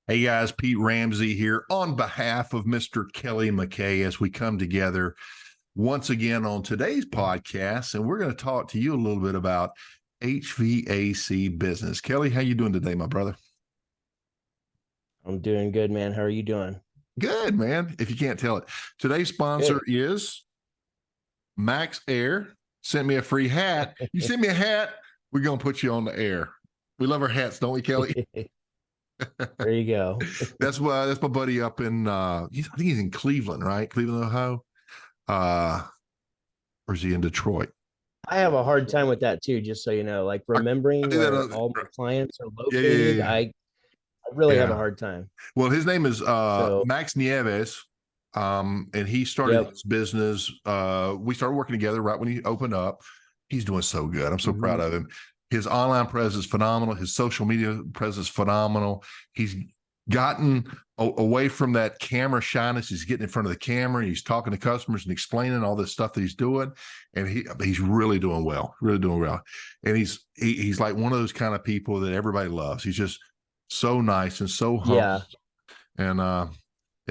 Hey guys, Pete Ramsey here on behalf of Mr. Kelley McKay as we come together once again on today's podcast, and we're going to talk to you a little bit about HVAC business. Kelley, how you doing today, my brother? I'm doing good, man. How are you doing? Good, man. If you can't tell it, today's sponsor Good. is Max Air. Sent me a free hat. You send me a hat, we're going to put you on the air. We love our hats, don't we, Kelley? There you go. That's my buddy up in I think he's in Cleveland, right? Cleveland, Ohio. Uh or is he in Detroit? I have a hard time with that too, just so you know, like I remembering do that. where all my clients are Yeah, yeah, located. yeah, I really have a yeah. hard time. Well, his name is So, Max Nieves. And he started yep. his business. We started working together right when he opened up. He's doing so good. I'm so proud Mhm. of him. His online presence is phenomenal. His social media presence is phenomenal. He's gotten away from that camera shyness. He's getting in front of the camera and he's talking to customers and explaining all this stuff that he's doing. And he's really doing well, really doing well. And he's like one of those kind of people that everybody loves. He's just so nice and so humble. Yeah. And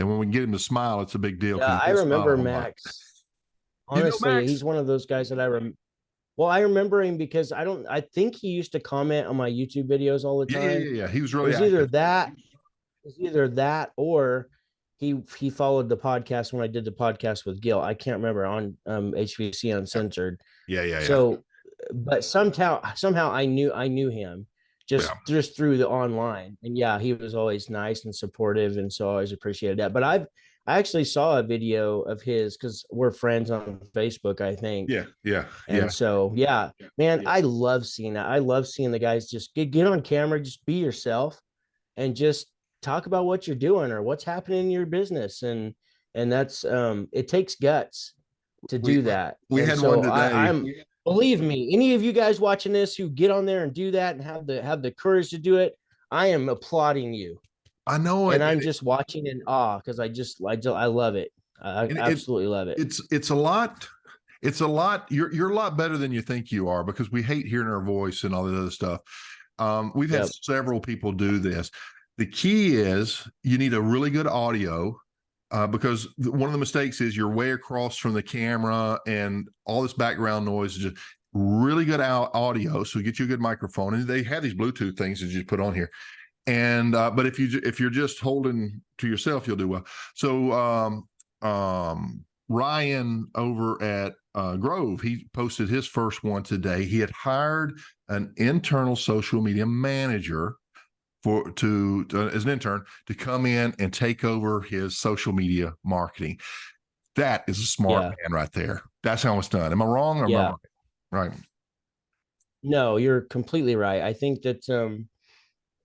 when we can get him to smile, it's a big deal Yeah. because I he does smile a remember whole lot. Max. You know Honestly, Max? he's one of those guys that well, I remember him because I think he used to comment on my YouTube videos all the Yeah, yeah, time. yeah, yeah. He was It really was either active. that It's either that or he followed the podcast when I did the podcast with Gil. I can't remember on HVC Yeah, Uncensored. yeah, yeah, yeah. So, but somehow I knew him Yeah. just through the online, and yeah, he was always nice and supportive, and so I always appreciated that. But I actually saw a video of his because we're friends on Facebook, I think. Yeah, yeah, And yeah. so, yeah, man, I love seeing that. I love seeing the guys just get on camera, just be yourself and just talk about what you're doing or what's happening in your business. And that's it takes guts to We do that. we And had one so today. I'm believe me, any of you guys watching this who get on there and do that and have the courage to do it, I am applauding you. I know And it. I'm just watching in awe because I love it. I It absolutely love it. it's a lot. It's a lot. You're a lot better than you think you are because we hate hearing our voice and all that other stuff. We've had Yep. several people do this. The key is you need a really good audio because one of the mistakes is you're way across from the camera and all this background noise is just really good audio. So get you a good microphone, and they have these Bluetooth things that you just put on here. And but if you're just holding to yourself, you'll do well. So Ryan over at Grove, he posted his first one today. He had hired an internal social media manager as an intern to come in and take over his social media marketing. That is a smart Yeah. man right there. That's how it's done. Am I wrong or am I Yeah. right? Right. No, you're completely right. I think that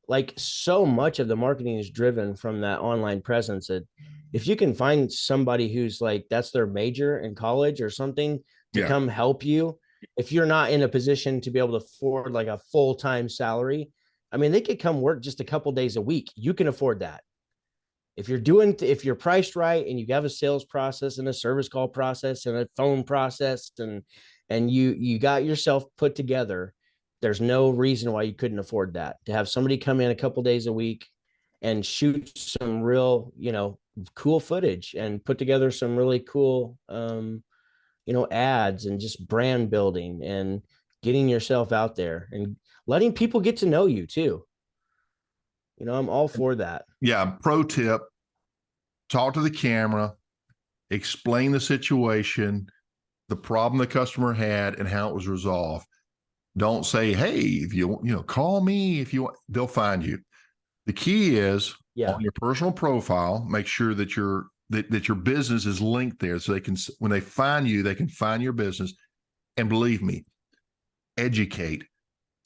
like so much of the marketing is driven from that online presence that if you can find somebody who's like that's their major in college or something to Yeah. come help you, if you're not in a position to be able to afford like a full-time salary, I mean they could come work just a couple days a week. You can afford that if you're priced right and you have a sales process and a service call process and a phone process and you got yourself put together. There's no reason why you couldn't afford that, to have somebody come in a couple days a week and shoot some real cool footage and put together some really cool ads and just brand building and getting yourself out there and letting people get to know you too. I'm all for that. Yeah. Pro tip: talk to the camera, explain the situation, the problem the customer had, and how it was resolved. Don't say, "Hey, if call me if you want." They'll find you. The key is Yeah. on your personal profile. Make sure that your business is linked there, so they can when they find you, they can find your business. And believe me, educate,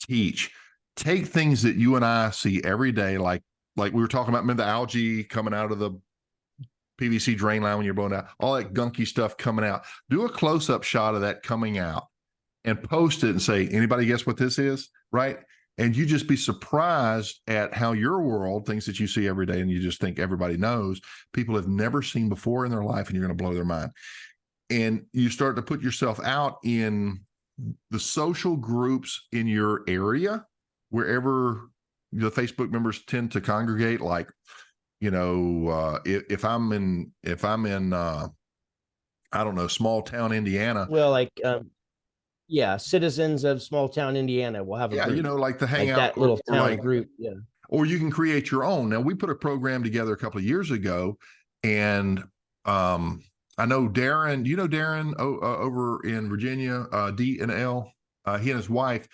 teach, take things that you and I see every day, like we were talking about, remember the algae coming out of the PVC drain line when you're blowing out, all that gunky stuff coming out. Do a close-up shot of that coming out and post it and say, anybody guess what this is? Right. And you just be surprised at how your world, things that you see every day and you just think everybody knows, people have never seen before in their life, and you're going to blow their mind. And you start to put yourself out in the social groups in your area, wherever the Facebook members tend to congregate. Like, if I'm in I don't know, small town Indiana. Well, like, yeah, citizens of small town Indiana will have a Yeah, group, like the like hangout that little or town like, group. Yeah. or you can create your own. Now, we put a program together a couple of years ago, and I know Darren. Do you know Darren over in Virginia, D and L? He and his wife.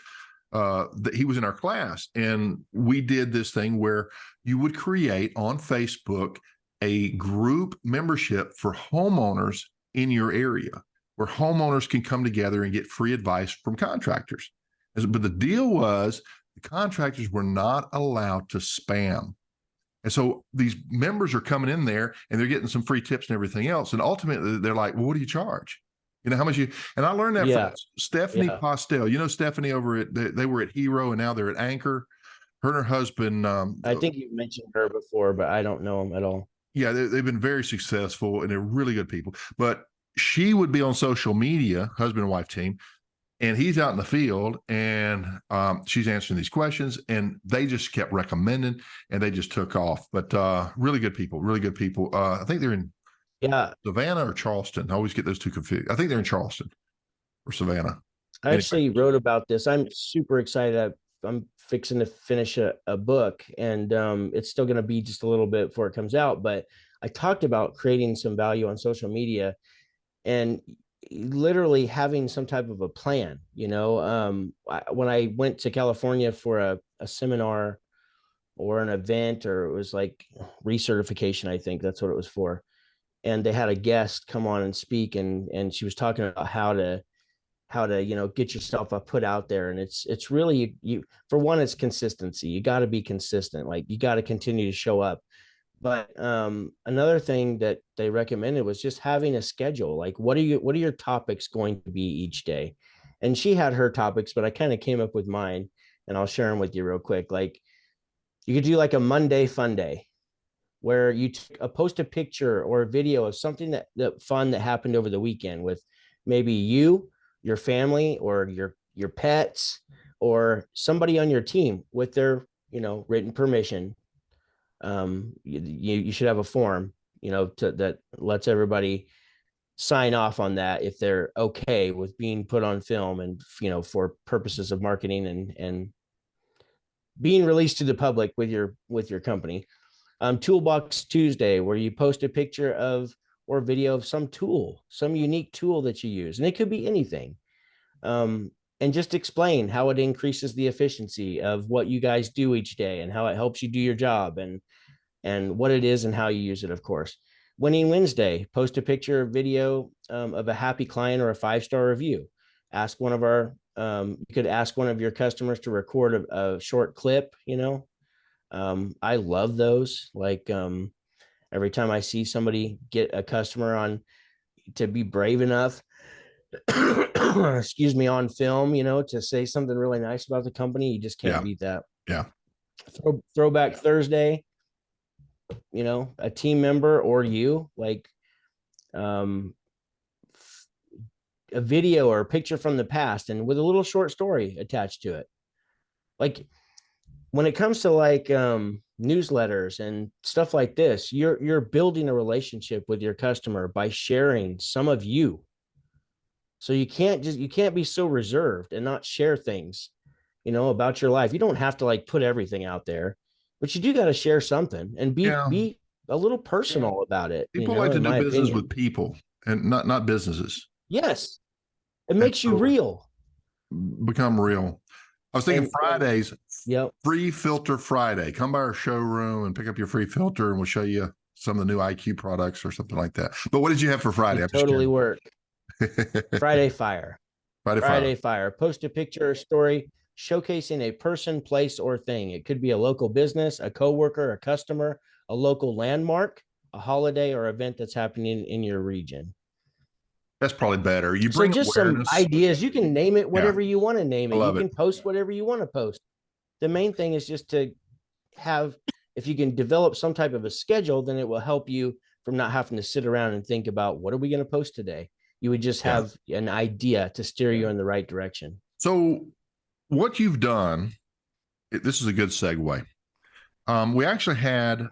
He was in our class, and we did this thing where you would create on Facebook a group membership for homeowners in your area, where homeowners can come together and get free advice from contractors. But the deal was the contractors were not allowed to spam. And so these members are coming in there and they're getting some free tips and everything else. And ultimately, they're like, well, what do you charge? How much you, and I learned that Yeah. from Stephanie Yeah. Postel. Stephanie over at, they were at Hero and now they're at Anchor. Her and her husband. I think you've mentioned her before, but I don't know them at all. Yeah, they've been very successful and they're really good people. But she would be on social media, husband and wife team, and he's out in the field and she's answering these questions, and they just kept recommending and they just took off. But really good people, really good people. I think they're in Savannah or Charleston. I always get those two confused. I think they're in Charleston or Savannah. I actually wrote about this. I'm super excited. I'm fixing to finish a book, and it's still going to be just a little bit before it comes out. But I talked about creating some value on social media and literally having some type of a plan. When I went to California for a seminar or an event, or it was like recertification, I think that's what it was for. And they had a guest come on and speak, and she was talking about how to get yourself put out there. And it's really, you for one, it's consistency. You got to be consistent. Like, you got to continue to show up. But another thing that they recommended was just having a schedule. Like, what are your topics going to be each day? And she had her topics, but I kind of came up with mine, and I'll share them with you real quick. Like, you could do like a Monday fun day, where you post a picture or a video of something that fun that happened over the weekend with maybe you, your family, or your pets, or somebody on your team with their written permission. You should have a form that lets everybody sign off on that if they're okay with being put on film and for purposes of marketing and being released to the public with your company. Toolbox Tuesday, where you post a picture of or video of some tool, some unique tool that you use, and it could be anything. And just explain how it increases the efficiency of what you guys do each day and how it helps you do your job, and what it is and how you use it, of course. Winning Wednesday, post a picture or video of a happy client or a 5-star review. You could ask one of your customers to record a short clip. I love those. Like, every time I see somebody get a customer on to be brave enough excuse me, on film, to say something really nice about the company, you just can't beat that. Yeah. Throwback Thursday, a team member or you, like, a video or a picture from the past and with a little short story attached to it. Like, when it comes to like newsletters and stuff like this, you're building a relationship with your customer by sharing some of you. So you can't be so reserved and not share things, about your life. You don't have to like put everything out there, but you do got to share something and be a little personal about it. People like to do business with people and not businesses. Yes. It makes you real. Become real. I was thinking Fridays, Free Filter Friday. Come by our showroom and pick up your free filter, and we'll show you some of the new IQ products or something like that. But what did you have for Friday? Totally work. Friday Fire. Friday Fire. Post a picture or story showcasing a person, place, or thing. It could be a local business, a coworker, a customer, a local landmark, a holiday or event that's happening in your region. That's probably better. You bring just awareness. Some ideas. You can name it whatever you want to name it. You can post whatever you want to post. The main thing is just to have, if you can develop some type of a schedule, then it will help you from not having to sit around and think about what are we going to post today. You would just have an idea to steer you in the right direction. So what you've done this is a good segue. We actually had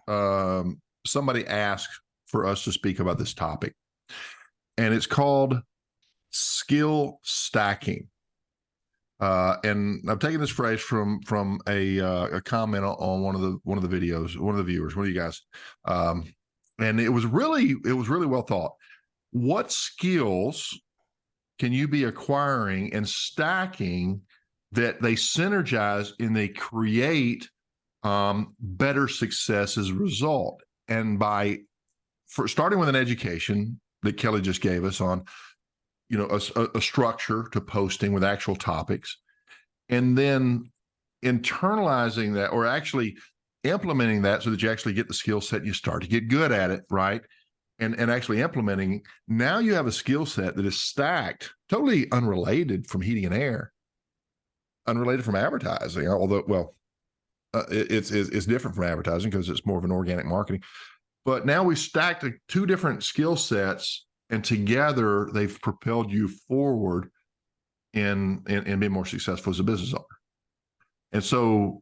somebody ask for us to speak about this topic, and it's called skill stacking. And I'm taking this phrase from a comment on one of the videos, one of the viewers, one of you guys, and it was really well thought. What skills can you be acquiring and stacking that they synergize and they create better success as a result? And for starting with an education that Kelley just gave us on, a structure to posting with actual topics, and then internalizing that, or actually implementing that so that you actually get the skill set, you start to get good at it, right? And actually implementing, now you have a skill set that is stacked, totally unrelated from heating and air, unrelated from advertising, although, well, it's different from advertising because it's more of an organic marketing. But now we've stacked two different skill sets, and together they've propelled you forward in being more successful as a business owner. And so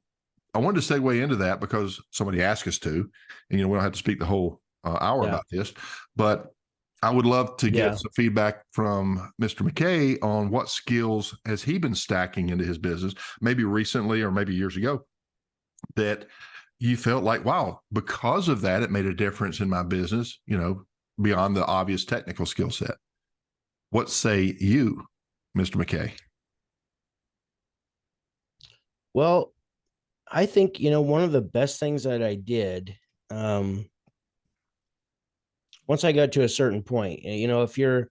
I wanted to segue into that because somebody asked us to, and we don't have to speak the whole hour about this, but I would love to get some feedback from Mr. McKay on what skills has he been stacking into his business, maybe recently or maybe years ago, that you felt like, wow, because of that, it made a difference in my business, beyond the obvious technical skill set. What say you, Mr. McKay? Well, I think, one of the best things that I did, once I got to a certain point, if you're,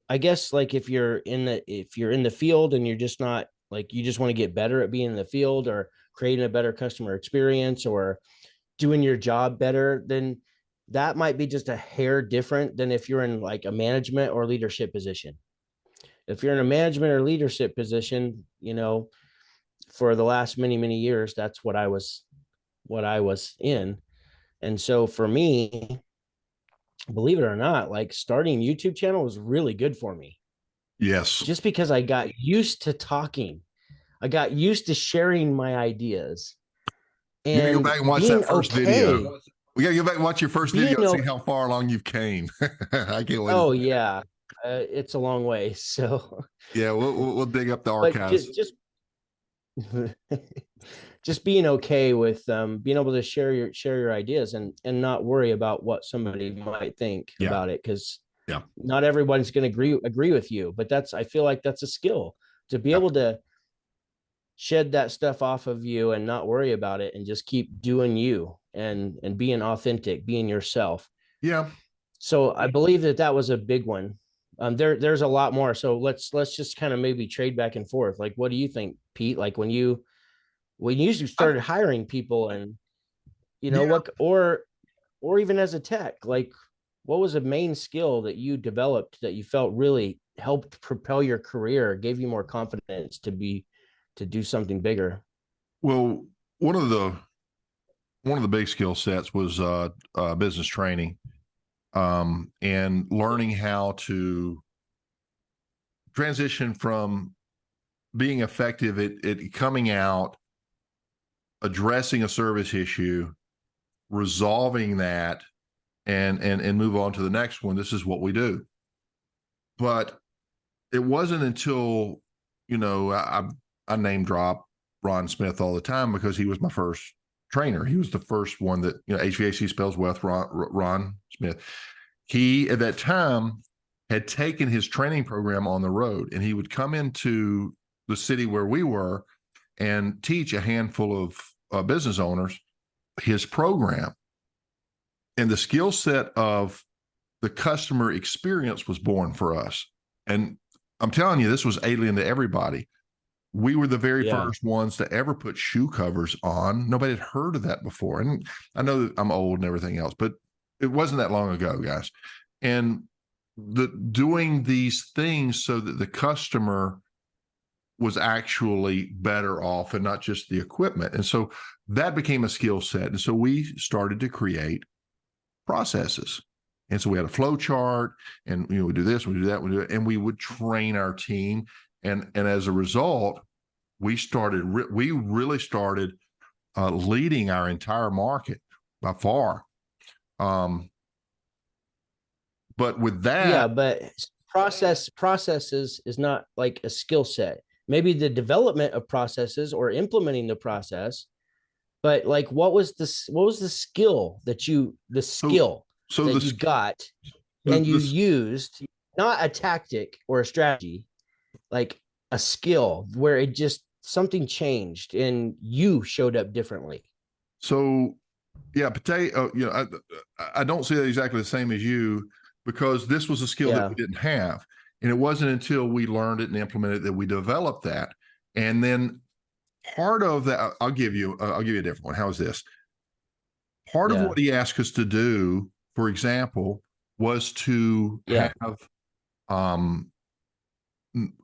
I guess, like if you're in the field and you're just not like, you just want to get better at being in the field or creating a better customer experience or doing your job better, then that might be just a hair different than if you're in like a management or leadership position. If you're in a management or leadership position, for the last many, many years, that's what I was in. And so for me, believe it or not, like starting YouTube channel was really good for me. Yes. Just because I got used to talking. I got used to sharing my ideas. You gotta go And back and watch being that first video. We gotta go back and watch your first video and see how far along you've came. I can't wait. Oh yeah, it's a long way. So yeah, we'll dig up the archives. Just being okay with being able to share your ideas and not worry about what somebody might think about it, because not everyone's going to agree with you. But I feel like that's a skill, to be able to shed that stuff off of you and not worry about it and just keep doing you and being authentic, being yourself. Yeah. So I believe that was a big one. There's a lot more. So let's just kind of maybe trade back and forth. Like, what do you think, Pete? Like when you started hiring people, and what, or even as a tech, like what was a main skill that you developed that you felt really helped propel your career, gave you more confidence to do something bigger? Well, one of the big skill sets was business training, and learning how to transition from being effective at coming out, addressing a service issue, resolving that, and move on to the next one. This is what we do. But it wasn't until, I name drop Ron Smith all the time because he was my first trainer. He was the first one that, HVAC spells wealth, Ron Smith. He, at that time, had taken his training program on the road, and he would come into the city where we were and teach a handful of business owners his program. And the skill set of the customer experience was born for us. And I'm telling you, this was alien to everybody. We were the very first ones to ever put shoe covers on. Nobody had heard of that before. And I know that I'm old and everything else, but it wasn't that long ago, guys. And doing these things so that the customer was actually better off and not just the equipment. And so that became a skill set. And so we started to create processes. And so we had a flow chart, and we do this, we do that, we do it, and we would train our team. And as a result, we really started leading our entire market by far. But with Yeah, that, but processes is not like a skill set. Maybe the development of processes or implementing the process, but like what was the skill that so you got the and you this used, not a tactic or a strategy, like a skill where it just something changed and you showed up differently. so yeah, potato. I don't see that exactly the same as you because this was a skill that Yeah. we didn't have, and it wasn't until we learned it and implemented it that we developed that. And then part of that, I'll give you a different one. How is this? Part of Yeah. what he asked us to do, for example, was to Yeah. have um,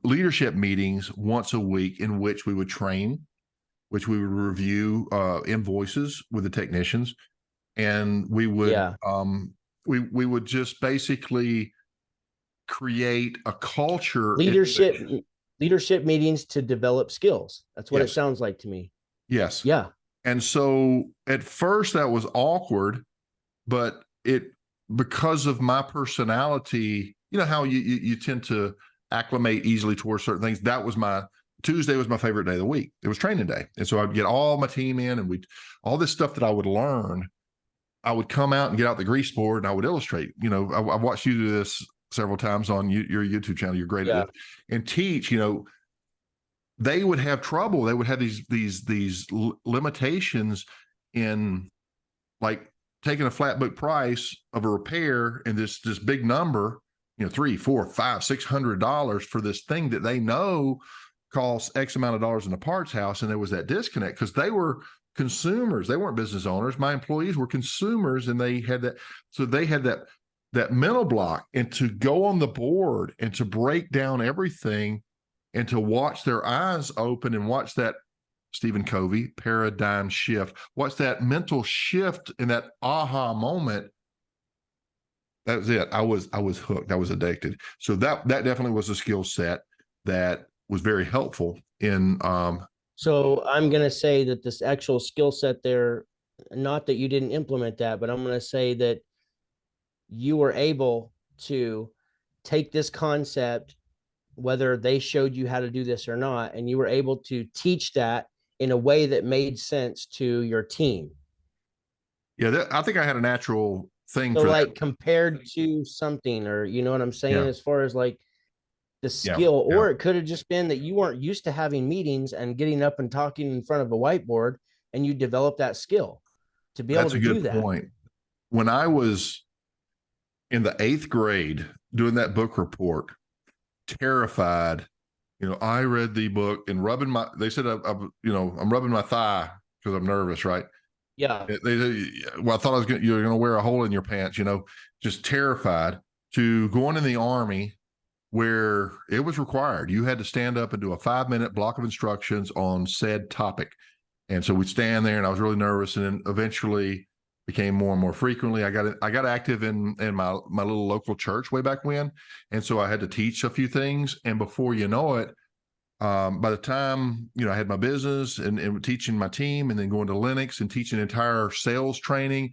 leadership meetings once a week in which we would train, which we would review invoices with the technicians, and Yeah. we would just basically create a culture in Leadership which leadership meetings to develop skills. That's what it yes, sounds like to me. yes. Yeah. And so at first that was awkward, but it because of my personality, you know how you tend to acclimate easily towards certain things. That was my Tuesday was my favorite day of the week. It was training day, and so I'd get all my team in, and we all this stuff that I would learn. I would come out and get out the grease board, and I would illustrate. I've watched you do this several times on your YouTube channel. You're great at Yeah. it, and teach. They would have trouble. They would have these limitations in like taking a flat book price of a repair and this big number, $3, $4, $5, $600 for this thing that they know costs X amount of dollars in the parts house. And there was that disconnect because they were consumers. They weren't business owners. My employees were consumers, and they had that. So they had that mental block, and to go on the board and to break down everything and to watch their eyes open and watch that Stephen Covey paradigm shift. What's that mental shift in that aha moment? That was it. I was hooked. I was addicted. So that definitely was a skill set that was very helpful in So I'm going to say that this actual skill set there, not that you didn't implement that, but I'm going to say that you were able to take this concept, whether they showed you how to do this or not, and you were able to teach that in a way that made sense to your team. I think I had a natural thing So for that. like compared to something, or you know what I'm saying, Yeah. as far as like the Yeah. skill, Yeah. or it could have just been that you weren't used to having meetings and getting up and talking in front of a whiteboard, and you develop that skill to be able That's to a do good that. point. When I was in the 8th grade doing that book report, terrified. I read the book and they said, I'm rubbing my thigh because I'm nervous, right? Yeah. Well, I thought you were going to wear a hole in your pants, just terrified to going in the Army where it was required. You had to stand up and do a 5-minute block of instructions on said topic. And so we'd stand there, and I was really nervous, and then eventually became more and more frequently. I got active in my little local church way back when, and so I had to teach a few things. And before you know it, by the time I had my business and teaching my team, and then going to Linux and teaching entire sales training,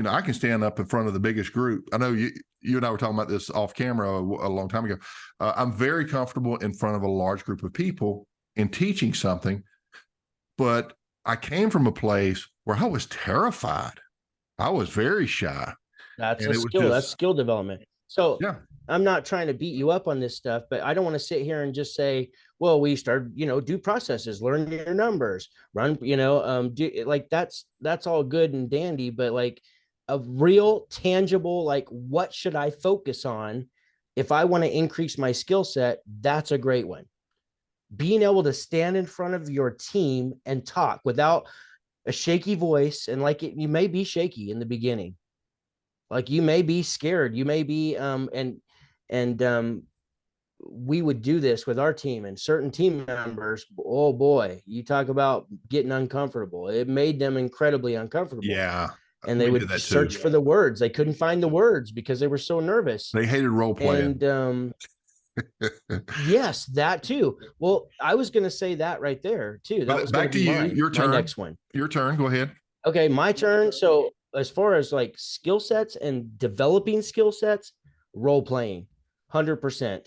I can stand up in front of the biggest group. I know you and I were talking about this off camera a long time ago. I'm very comfortable in front of a large group of people in teaching something, but I came from a place where I was terrified. I was very shy, That's and a it was skill. That's just skill development. So yeah. I'm not trying to beat you up on this stuff, but I don't want to sit here and just say, well, we started, do processes, learn your numbers, run, do like that's all good and dandy, but like a real tangible, like what should I focus on if I want to increase my skill set? That's a great one. Being able to stand in front of your team and talk without a shaky voice, and like you may be shaky in the beginning, like you may be scared, you may be and we would do this with our team and certain team members. Oh boy, you talk about getting uncomfortable. It made them incredibly uncomfortable, Yeah, and they we did would that too. search for the words. They couldn't find the words because they were so nervous. They hated role playing. And Yes, that too. Well, I was going to say that right there too. That But was going back to to be you, your my turn. next one. Your turn. Go ahead. Okay, my turn. So as far as like skill sets and developing skill sets, role playing, 100%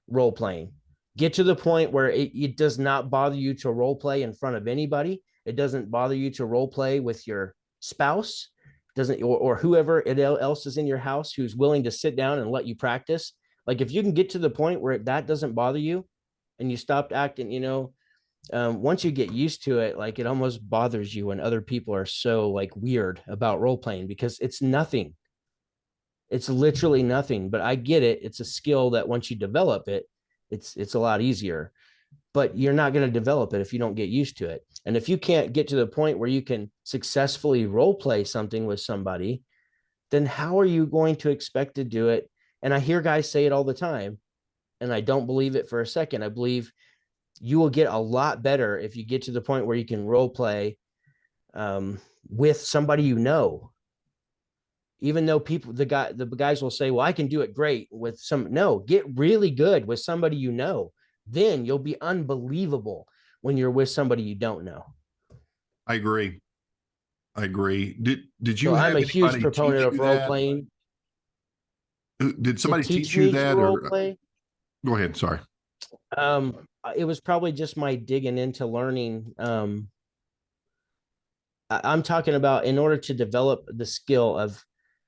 role playing. Get to the point where it does not bother you to role play in front of anybody. It doesn't bother you to role play with your spouse, doesn't or whoever else is in your house who's willing to sit down and let you practice. Like if you can get to the point where that doesn't bother you and you stopped acting, once you get used to it, like it almost bothers you when other people are so like weird about role playing because it's nothing. It's literally nothing. But I get it. It's a skill that once you develop it, it's a lot easier. But you're not going to develop it if you don't get used to it. And if you can't get to the point where you can successfully role play something with somebody, then how are you going to expect to do it? And I hear guys say it all the time, and I don't believe it for a second. I believe you will get a lot better if you get to the point where you can role play with somebody even though the guys will say, well, I can do it great with no, get really good with somebody then you'll be unbelievable when you're with somebody you don't know. I agree. I agree. Did you So have I'm a huge anybody proponent teach of you role that? playing. Did To somebody teach teach you me to that, role or play, go ahead? Sorry. it was probably just my digging into learning. I'm talking about in order to develop the skill of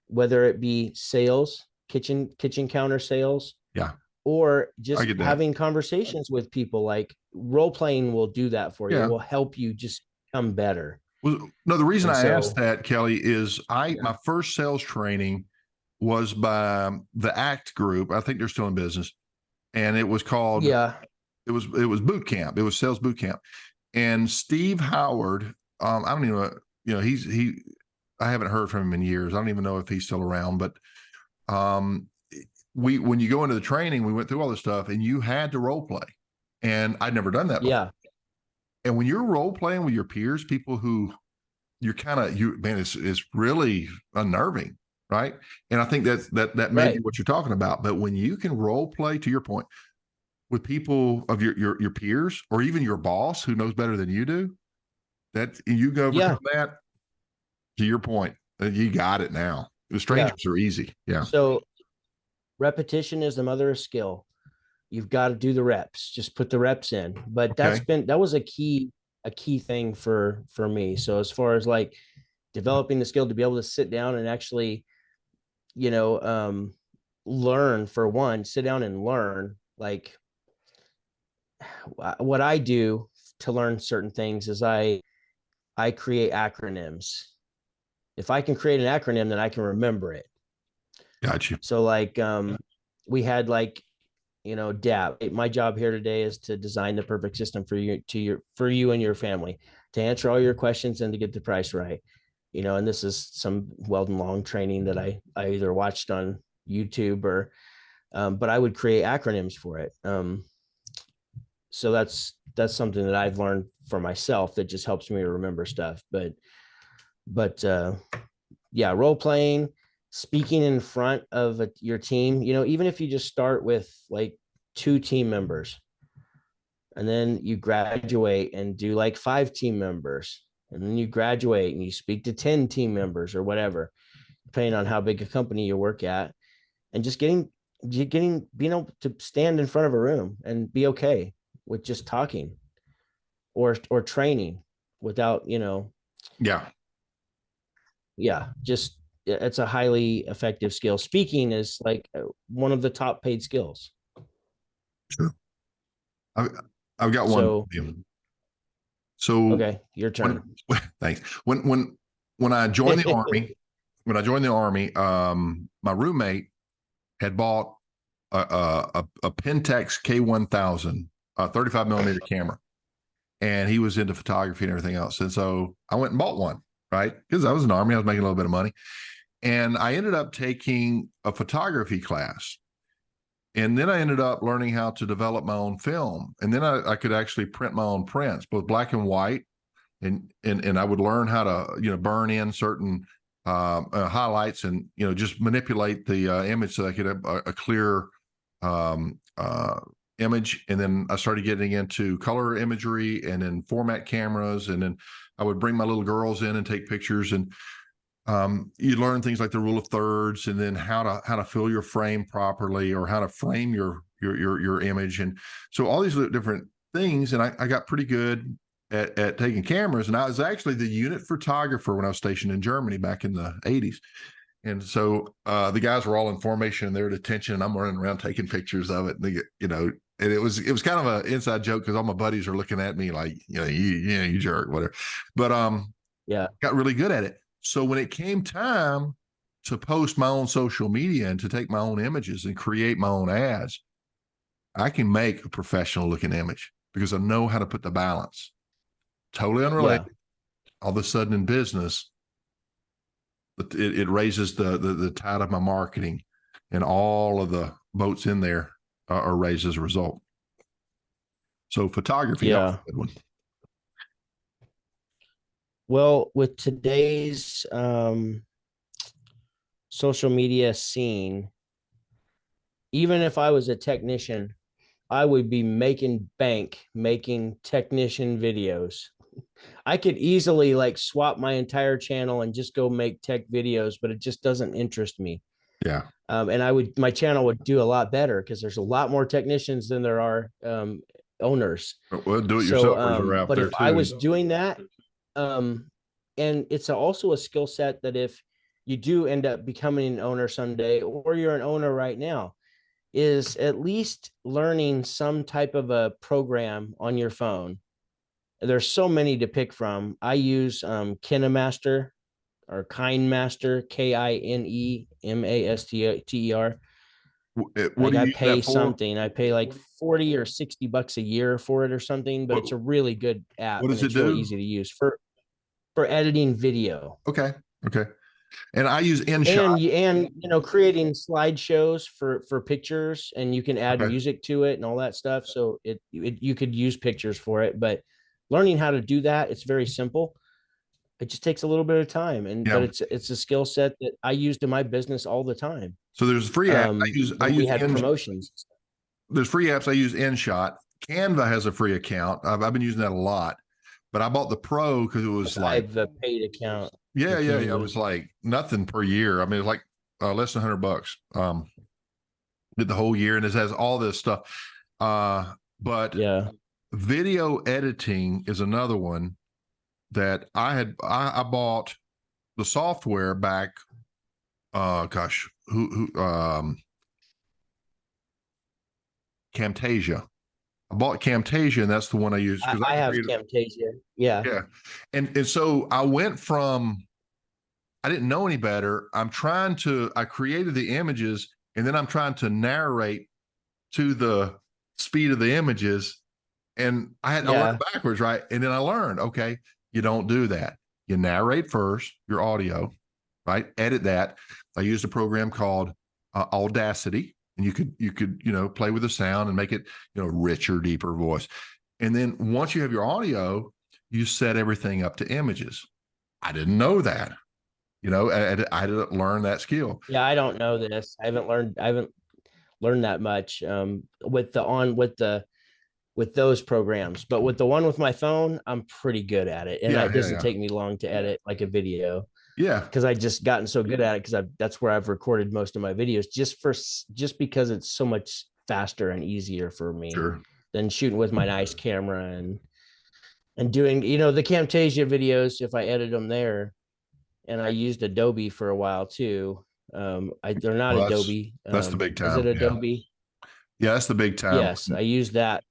whether it be sales, kitchen counter sales, Yeah, or I just get that. having conversations with people. Like role playing will do that for you. It Yeah. will help you just become better. Well, no, the reason And I asked so, that, Kelley, is yeah, my first sales training was by the ACT group. I think they're still in business, and it was called yeah, it was boot camp. It was sales boot camp, and Steve Howard. I don't even know. He. I haven't heard from him in years. I don't even know if he's still around. But um, when you go into the training, we went through all this stuff, and you had to role play, and I'd never done that before. yeah, And when you're role playing with your peers, people who you're kind of man, it's really unnerving, right? And I think that may be right, what you're talking about. But when you can role play, to your point, with people of your peers or even your boss who knows better than you do, that you can yeah, overcome that. To your point, you got it now. The yeah. strangers are easy. Yeah. So repetition is the mother of skill. You've got to do the reps. Just put the reps in. But Okay. that was a key thing for me. So as far as like developing the skill to be able to sit down and actually, you know, um, learn, for one, sit down and learn. Like what I do to learn certain things is I create acronyms. If I can create an acronym, then I can remember it. Got you. So like we had like, DAP. My job here today is to design the perfect system for you and your family, to answer all your questions and to get the price right. And this is some Weldon Long training that I either watched on YouTube or but I would create acronyms for it. So that's something that I've learned for myself that just helps me remember stuff. But yeah, role playing, speaking in front of your team, even if you just start with like 2 team members, and then you graduate and do like 5 team members, and then you graduate and you speak to 10 team members or whatever, depending on how big a company you work at, and just being able to stand in front of a room and be okay with just talking or training without, Yeah. yeah, just it's a highly effective skill. Speaking is like one of the top paid skills. Sure. I've, I've got one. So, So okay, your when turn. thanks. When I joined the army, my roommate had bought a Pentax K1000, a 35 millimeter camera, and he was into photography and everything else. And so I went and bought one, right? Because I was in the army, I was making a little bit of money, and I ended up taking a photography class. And then I ended up learning how to develop my own film. And then I could actually print my own prints, both black and white. And I would learn how to, burn in certain highlights and, just manipulate the image so I could have a clear image, and then I started getting into color imagery and then format cameras, and then I would bring my little girls in and take pictures, and you learn things like the rule of thirds, and then how to fill your frame properly, or how to frame your image, and so all these different things. And I got pretty good at taking cameras, and I was actually the unit photographer when I was stationed in Germany back in the 80s. And so the guys were all in formation and they're at attention, and I'm running around taking pictures of it. And they get, and it was kind of an inside joke because all my buddies are looking at me like, you jerk, whatever. But Yeah. got really good at it. So when it came time to post my own social media and to take my own images and create my own ads, I can make a professional looking image because I know how to put the balance. Totally unrelated. Yeah. All of a sudden in business, it raises the tide of my marketing, and all of the boats in there are raised as a result. So photography, that was Yeah. a good one. Well, with today's social media scene, even if I was a technician, I would be making bank making technician videos. I could easily like swap my entire channel and just go make tech videos, but it just doesn't interest me. Yeah. And my channel would do a lot better because there's a lot more technicians than there are owners. Well, So, do-it-yourselfers are out but there if I too. was doing that, and it's also a skill set that if you do end up becoming an owner someday, or you're an owner right now, is at least learning some type of a program on your phone. There's so many to pick from. I use KineMaster or KineMaster, KineMaster. What Like do you I use pay that for? something, I pay like 40 or $60 a year for it or something, but What, it's a really good what app and does it it's really do? easy to use for editing video. Okay. Okay. And I use InShot. And creating slideshows for pictures, and you can add Okay. music to it and all that stuff, so you could use pictures for it. But learning how to do that, it's very simple. It just takes a little bit of time, but Yeah. it's a skill set that I used in my business all the time. So there's free apps. I When we use had in, promotions. there's free apps. I use InShot. Canva has a free account. I've been using that a lot, but I bought the pro because it was I like, have a paid account for yeah. It Canva. was like nothing per year. I mean, it was like less than $100. Did the whole year, and it has all this stuff. But Yeah. video editing is another one that I bought the software back. Gosh, who Camtasia. I bought Camtasia, and that's the one I use because I I have created. Camtasia. Yeah. Yeah, and so I went from, I didn't know any better. I created the images, and then I'm trying to narrate to the speed of the images, and I learned Yeah. backwards, right? And then I learned, okay, you don't do that. You narrate first your audio, right? Edit that. I used a program called Audacity, and you could play with the sound and make it richer, deeper voice. And then once you have your audio, you set everything up to images. I didn't know that. I didn't learn that skill. Yeah. I don't know this. I haven't learned that much with those programs, but with the one with my phone, I'm pretty good at it. And Yeah, it yeah, doesn't yeah, take me long to edit like a video yeah, because I just gotten so good at it because that's where I've recorded most of my videos just because it's so much faster and easier for me sure. than shooting with my nice camera and doing, the Camtasia videos. If I edit them there, and I used Adobe for a while too. They're not Well, Adobe. that's the big Is it time. Yeah, Adobe? yeah, that's the big time. Yes, I use that,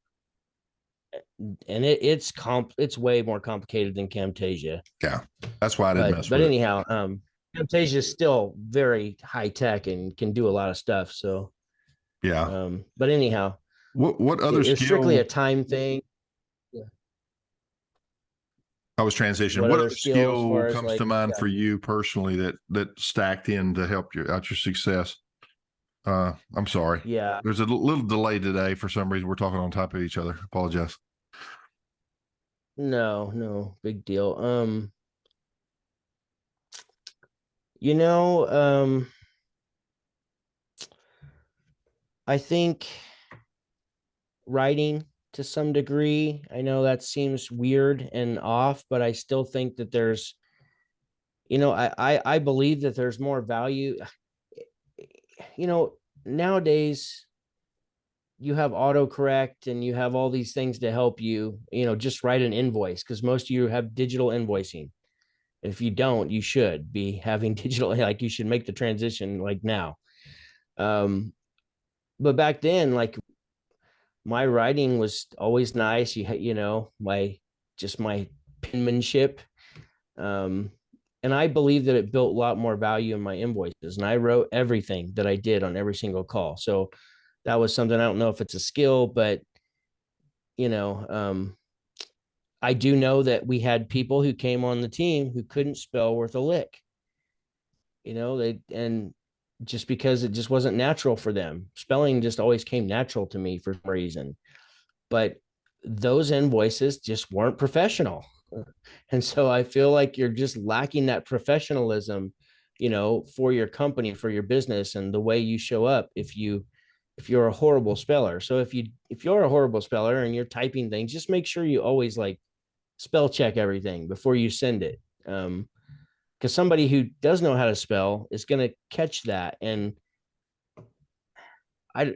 and it's way more complicated than Camtasia. Yeah, that's why I didn't But mess but with it. anyhow, Camtasia is still very high tech and can do a lot of stuff. So, Yeah. but anyhow, What other it's strictly skill? a time thing. Yeah. I was transitioning. What What other other skill as skill far as comes like, to mind yeah. for you personally that stacked in to help your success? I'm sorry. Yeah. There's a little delay today for some reason. We're talking on top of each other. Apologize. No, big deal. You know, I think writing to some degree. I know that seems weird and off, but I still think that there's, I believe that there's more value. Nowadays you have autocorrect and you have all these things to help you, just write an invoice, because most of you have digital invoicing. If you don't, you should be having digital, like you should make the transition like now. But back then, like my writing was always nice. My penmanship. And I believe that it built a lot more value in my invoices. And I wrote everything that I did on every single call. So that was something, I don't know if it's a skill, but you know, um, I do know that we had people who came on the team who couldn't spell worth a lick. And just because it just wasn't natural for them. Spelling just always came natural to me for some reason. But those invoices just weren't professional. And so I feel like you're just lacking that professionalism, for your company, for your business, and the way you show up if you're a horrible speller. So if you're a horrible speller and you're typing things, just make sure you always like spell check everything before you send it. Because somebody who does know how to spell is going to catch that. And I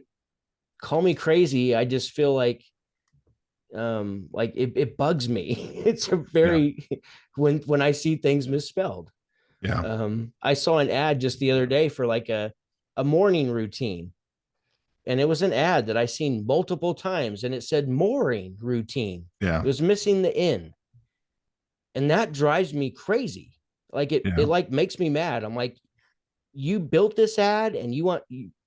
call me crazy. I just feel like it bugs me. It's a very when I see things misspelled. Yeah. I saw an ad just the other day for like a morning routine, and it was an ad that I seen multiple times, and it said mooring routine. Yeah. It was missing the N, and that drives me crazy. Like it Yeah. like makes me mad. I'm like, you built this ad and you want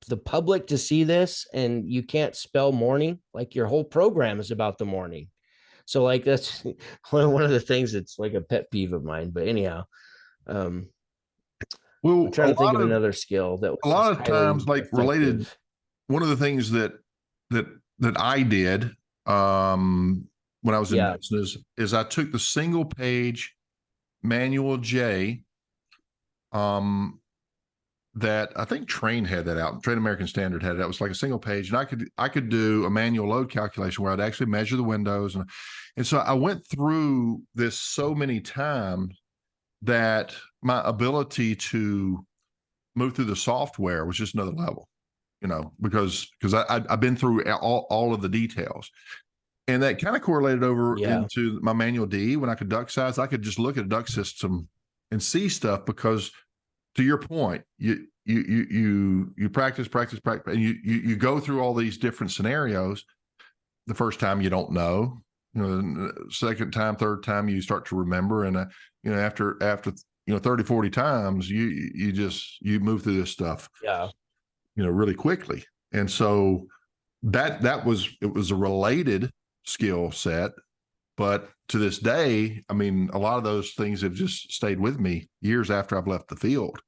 the public to see this, and you can't spell morning. Like your whole program is about the morning. So like that's one of the things that's like a pet peeve of mine. But anyhow, um, I'm Well, trying to think of another skill that a was lot just of times, highly like related, effective. one of the things that that I did when I was in Yeah. business is I took the single page manual J that I think Train had that out. Train American Standard had it. It was like a single page, and I could do a manual load calculation where I'd actually measure the windows, and so I went through this so many times that my ability to move through the software was just another level, because I've been through all of the details. And that kind of correlated over Yeah. into my manual D. When I could duct size, I could just look at a duct system and see stuff, because to your point, you practice, and you go through all these different scenarios. The first time you don't know, second time, third time you start to remember, and after 30, 40 times you move through this stuff, Yeah. really quickly. And so it was a related skill set, but to this day, I mean, a lot of those things have just stayed with me years after I've left the field.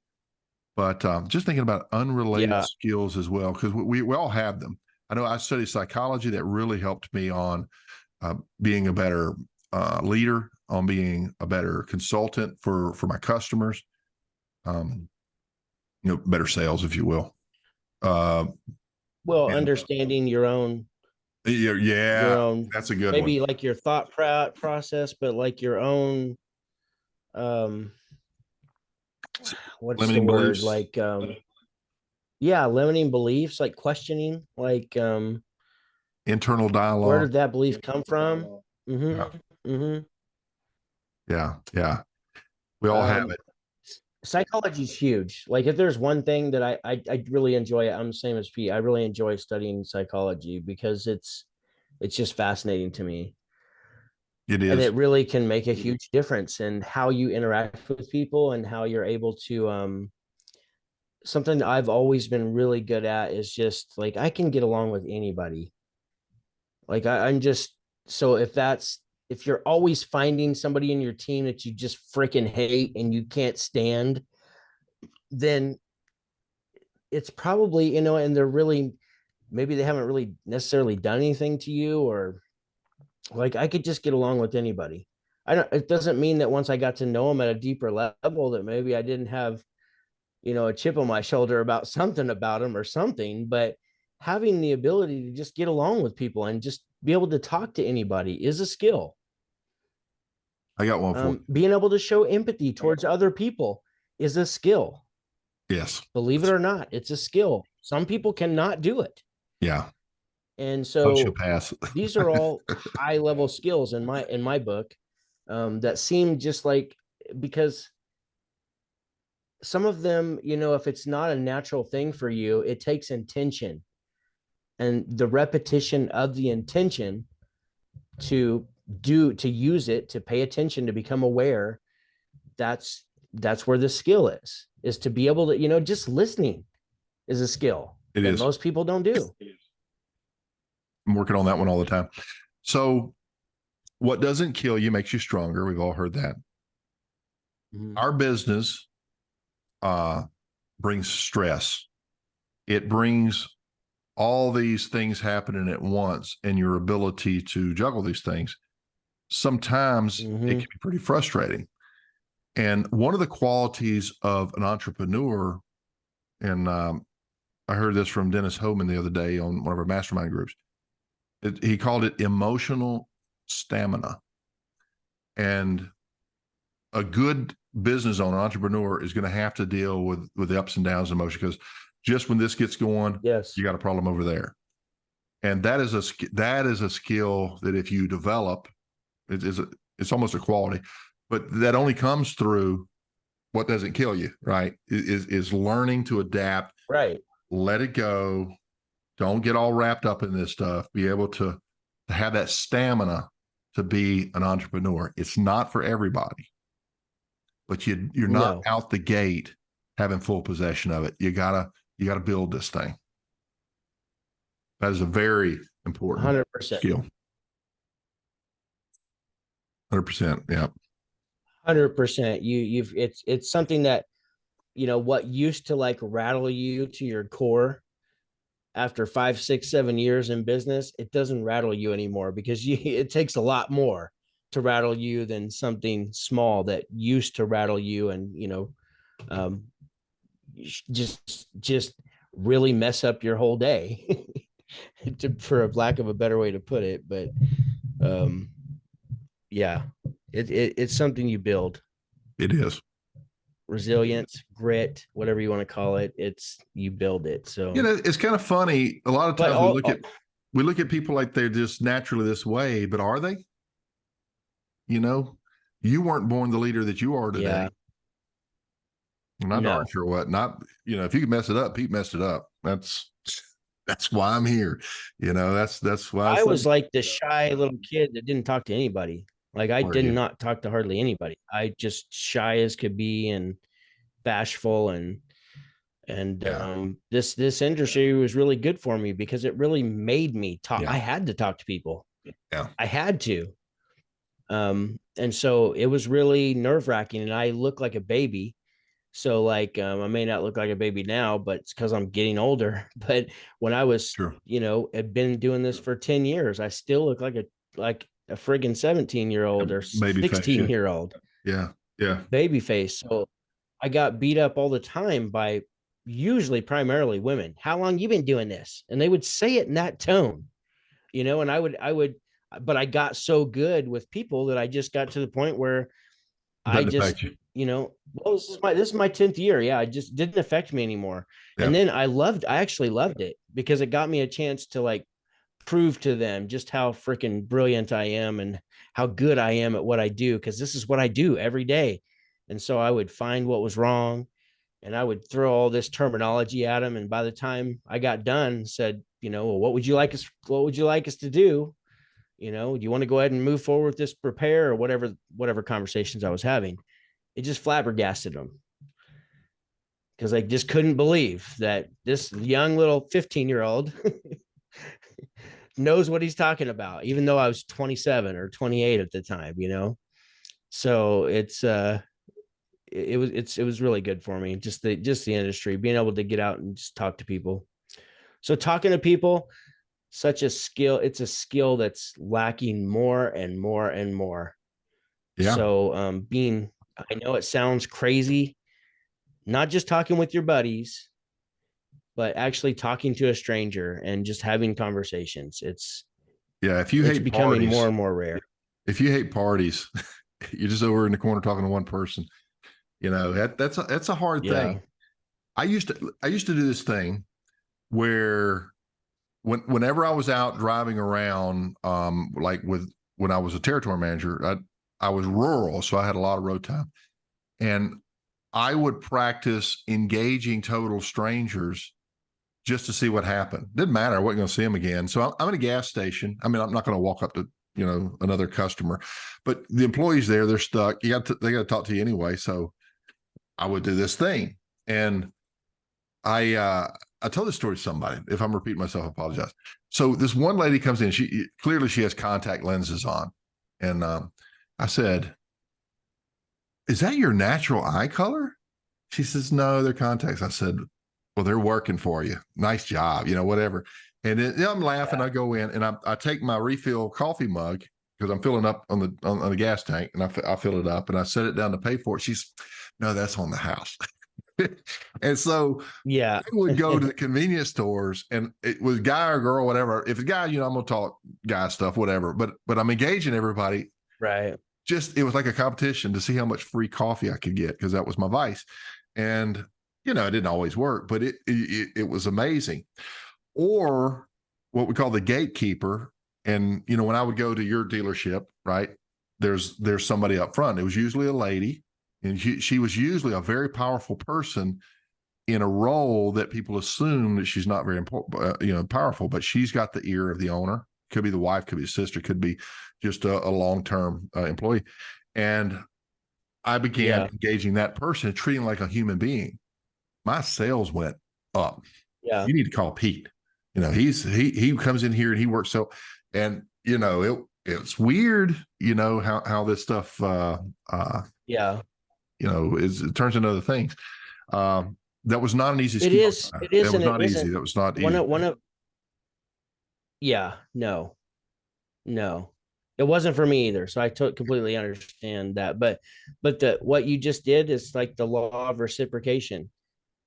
But just thinking about unrelated Yeah. skills as well, because we all have them. I know I studied psychology. That really helped me on being a better leader, on being a better consultant for my customers, better sales, if you will. Well, And understanding your yeah, own, that's a good one. maybe like your thought process, but like your own, um, what's the Limiting word? beliefs, Like, yeah, limiting beliefs, like questioning, like, internal where dialogue. did that belief come from? Yeah, Mm-hmm. Mm-hmm. yeah, yeah. We all have Um, it. Psychology is huge. Like if there's one thing that I really enjoy, I'm the same as Pete. I really enjoy studying psychology because it's just fascinating to me. It And is. it really can make a huge difference in how you interact with people and how you're able to something that I've always been really good at is just like I can get along with anybody. Like I'm just so if you're always finding somebody in your team that you just freaking hate and you can't stand, then it's probably, and they're really, maybe they haven't really necessarily done anything to you, or like I could just get along with anybody. It doesn't mean that once I got to know them at a deeper level that maybe I didn't have, a chip on my shoulder about something about them or something, but having the ability to just get along with people and just be able to talk to anybody is a skill. I got one for you. Being able to show empathy towards other people is a skill. Yes. Believe it or not, it's a skill. Some people cannot do it. Yeah. And so Sociopaths. these are all high level skills in my book, that seem just like, because some of them, if it's not a natural thing for you, it takes intention and the repetition of the intention to use it, to pay attention, to become aware. That's where the skill is to be able to, just listening is a skill that most people don't do. I'm working on that one all the time. So what doesn't kill you makes you stronger. We've all heard that. Mm-hmm. Our business brings stress. It brings all these things happening at once, and your ability to juggle these things. Sometimes it can be pretty frustrating. And one of the qualities of an entrepreneur, and I heard this from Dennis Homan the other day on one of our mastermind groups, he called it emotional stamina. And a good business owner, entrepreneur, is going to have to deal with the ups and downs of emotion, because just when this gets going, yes, you got a problem over there. And that is a skill that if you develop, it's almost a quality, but that only comes through what doesn't kill you, right? Is learning to adapt, right? Let it go. Don't get all wrapped up in this stuff. Be able to have that stamina to be an entrepreneur. It's not for everybody, but you're not out the gate having full possession of it. You gotta build this thing. That is a very important 100% skill. 100%. Yeah. 100%. It's something that, what used to like rattle you to your core after 5, 6, 7 years in business, it doesn't rattle you anymore, because it takes a lot more to rattle you than something small that used to rattle you, and just really mess up your whole day, for a lack of a better way to put it. But yeah, it's something you build. It is. Resilience, grit, whatever you want to call it. You build it. So, it's kind of funny. A lot of times we look at people like they're just naturally this way, but are they? You weren't born the leader that you are today. Yeah. Not darn sure what. Not, if you can mess it up, Pete messed it up. That's why I'm here. That's why I was like the shy little kid that didn't talk to anybody. Like I did not talk to hardly anybody. I just shy as could be and bashful, and this industry was really good for me because it really made me talk. I had to talk to people. Yeah. I had to. And so it was really nerve-wracking, and I look like a baby. So like, I may not look like a baby now, but it's because I'm getting older. But when I was, had been doing this for 10 years, I still look like a friggin' 17-year-old or 16-year-old. Yeah. Yeah. Baby face. So I got beat up all the time by usually primarily women. How long you been doing this? And they would say it in that tone, and I would, but I got so good with people that I just got to the point where I just, well, this is my 10th year. Yeah. It just didn't affect me anymore. Yeah. And then I actually loved it because it got me a chance to like prove to them just how freaking brilliant I am and how good I am at what I do. Cause this is what I do every day. And so I would find what was wrong and I would throw all this terminology at them. And by the time I got done, said, well, what would you like us to do? Do you want to go ahead and move forward with this repair or whatever conversations I was having? It just flabbergasted them because I just couldn't believe that this young little 15-year-old knows what he's talking about, even though I was 27 or 28 at the time, So it was really good for me. Just the industry, being able to get out and just talk to people. So talking to people, such a skill. It's a skill that's lacking more and more and more. Yeah. So I know it sounds crazy, not just talking with your buddies, but actually talking to a stranger and just having conversations, Yeah. If you it's hate becoming more parties, and more rare. if you hate parties, you're just over in the corner talking to one person. That's a hard Yeah. thing. I used to do this thing where whenever I was out driving around, like when I was a territory manager, I was rural, so I had a lot of road time, and I would practice engaging total strangers just to see what happened. Didn't matter. I wasn't going to see them again. So I'm at a gas station. I mean, I'm not going to walk up to, another customer, but the employees there, they're stuck. They got to talk to you anyway. So I would do this thing. And I told this story to somebody. If I'm repeating myself, I apologize. So this one lady comes in. She has contact lenses on. And I said, "Is that your natural eye color?" She says, "No, they're contacts." I said, "Well, they're working for you. Nice job, whatever." And then I'm laughing. I go in and I take my refill coffee mug because I'm filling up on the gas tank, and I fill it up and I set it down to pay for it. She's, "No, that's on the house." And so Yeah. I would go to the convenience stores, and it was guy or girl, whatever. If it's guy, I'm gonna talk guy stuff, whatever. But I'm engaging everybody. Right. It was like a competition to see how much free coffee I could get because that was my vice. And it didn't always work, but it was amazing. Or what we call the gatekeeper. And when I would go to your dealership, right, there's somebody up front. It was usually a lady, and she was usually a very powerful person in a role that people assume that she's not very important, powerful, but she's got the ear of the owner. Could be the wife, could be the sister, could be just a long-term employee. And I began Yeah. engaging that person, treating like a human being. My sales went up. Yeah. You need to call Pete. He comes in here and he works and it's weird, how this stuff Yeah. it turns into other things. That was not an easy It skill. is. It is, That was and it not easy. isn't. That was not One easy. of one of Yeah. No. No. It wasn't for me either. So I completely understand that. But what you just did is like the law of reciprocation.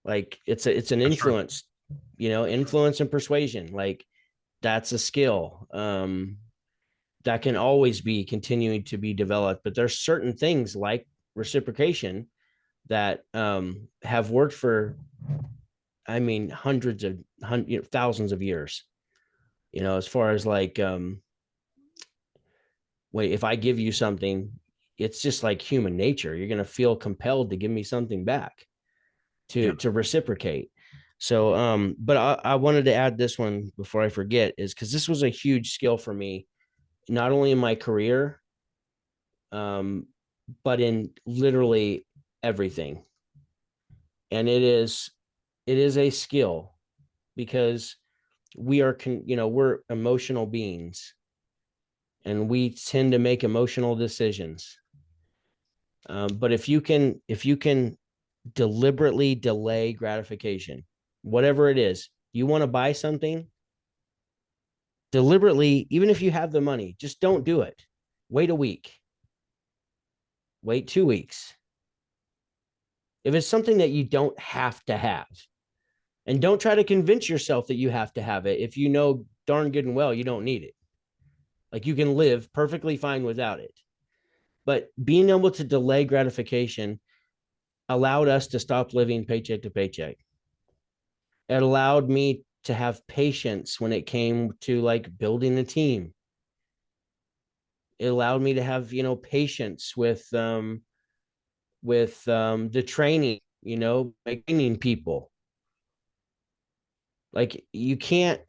Like it's an That's true. influence, influence and persuasion. Like that's a skill. That can always be continuing to be developed. But there's certain things like reciprocation that have worked for, I mean, thousands of years. As far as like, wait, if I give you something, it's just like human nature. You're going to feel compelled to give me something back Yeah. to reciprocate. So, but I wanted to add this one before I forget, is because this was a huge skill for me, not only in my career, but in literally everything. And it is a skill because we're emotional beings, and we tend to make emotional decisions. But if you can deliberately delay gratification, whatever it is, you want to buy something, deliberately, even if you have the money, just don't do it. Wait a week. Wait 2 weeks. If it's something that you don't have to have, and don't try to convince yourself that you have to have it if you know darn good and well you don't need it. Like you can live perfectly fine without it. But being able to delay gratification allowed us to stop living paycheck to paycheck. It allowed me to have patience when it came to like building a team. It allowed me to have, patience with the training, training people. Like you can't,